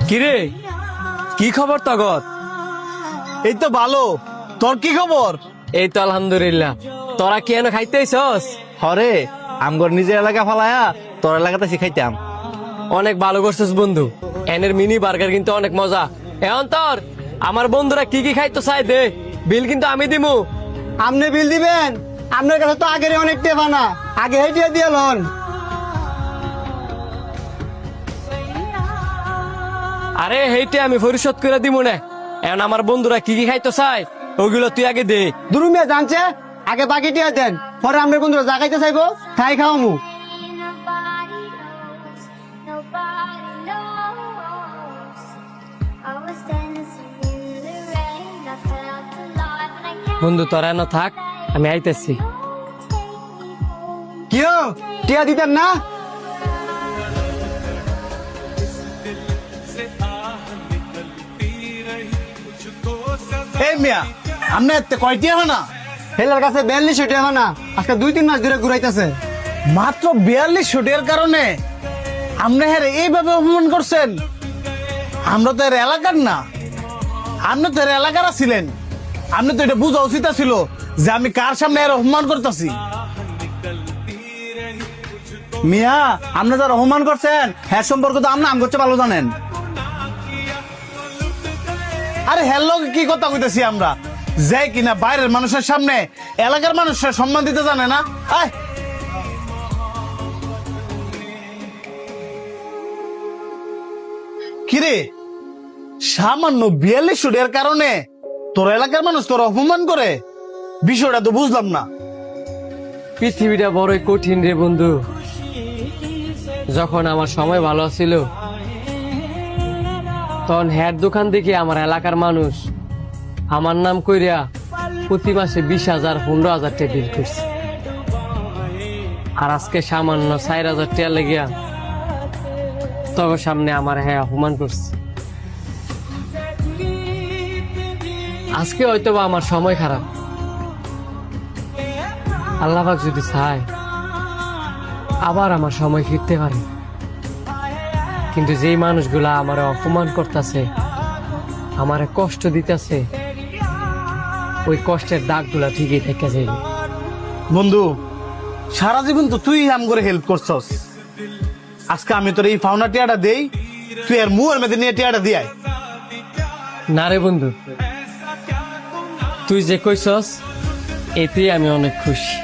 কিরে, কি খবর তগত? এই তো ভালো। তোর কি খবর? এই তো আলহামদুলিল্লাহ। তোরা কি এনে খাইতে আইছস? হরে, আমগর নিজের এলাকা ফালায়া তোর এলাকাতে শিখাইতাম। অনেক ভালো করছিস বন্ধু। এনের মিনি বার্গার কিন্তু অনেক মজা। এখন তোর আমার বন্ধুরা কি কি খাইতো চাই দে, বিল কিন্তু আমি দিমু। আপনি বিল দিবেন? আপনার কাছে তো আগের অনেক টেপা না, আগে হেঁটিয়ে দিয়ে লন। আরে হেইটে আমি পরিশোধ করে দিমু না। এখন আমার বন্ধুরা কি কি খাইতো চাই ওগুলো তুই আগে দে। দুরুমিয়া জানছে, আগে বাকি টিয়া দেন, পরে আপনার বন্ধুরা যা খাইতে চাইবো তাই খাওয়ামু। Nobody knows. I was dancing in the rain. I felt alive and I can't বন্ধু তোরা এনে থাক, আমি আইতেছি। take me home. কিও টিয়া দিতেন না? এই মিয়া, আমনে এতে কয়টি হবে না? হেলার কাছে 42 টেপা না, আজকে 2-3 মাস ধরে ঘুরাইতেছে। মাত্র 42 শুটের কারণে আপনি হ্যাঁ এইভাবে অপমান করছেন? আমরা তো এর এলাকার না, আপনি তো এর এলাকার ছিলেন। আপনি তো এটা বুঝা উচিত ছিল যে আমি কার সামনে এর অপমান করতেছি। মিয়া, আপনি যারা অপমান করছেন হ্যাঁ সম্পর্কে তো আপনি আম করছে ভালো জানেন। আরে হ্যালো, কি কথা কইতেছি আমরা, যে কিনা বাইরের মানুষের সামনে এলাকার মানুষের সম্মান দিতে জানে না। আয় কিরে, সামান্য 42 শুটের কারণে তোর এলাকার মানুষ তোর অপমান করে? বিষয়টা তো বুঝলাম না। পৃথিবীটা বড়ই কঠিন রে বন্ধু। যখন আমার সময় ভালো ছিল তখন হ্যার দোকান থেকে আমার এলাকার মানুষ আমার নাম কইরা প্রতি মাসে 20,000 15,000 টাকা বিল করছে। আর আজকে সামান্য 4,000 টাকা লেগিয়া তবে সামনে আমার হ্যাঁ অপমান করছে। আজকে হয়তো বা আমার সময় খারাপ, আল্লাহ পাক যদি চায় আবার আমার সময় ফিরতে পারে। কিন্তু যেই মানুষগুলা আমার অপমান করতেছে, আমারে কষ্ট দিতেছে, ওই কষ্টের দাগগুলা ঠিকই থেকে যাবে। বন্ধু, সারা জীবন তো তুই আম করে হেল্প করছস। আজকে আমি তোর এই ফাউনা টিয়াটা দেই, তুই আর মুয়ের মধ্যে নিয়ে টিয়াটা দিয়াই। না রে বন্ধু, তুই যে কইছস এতেই আমি অনেক খুশি।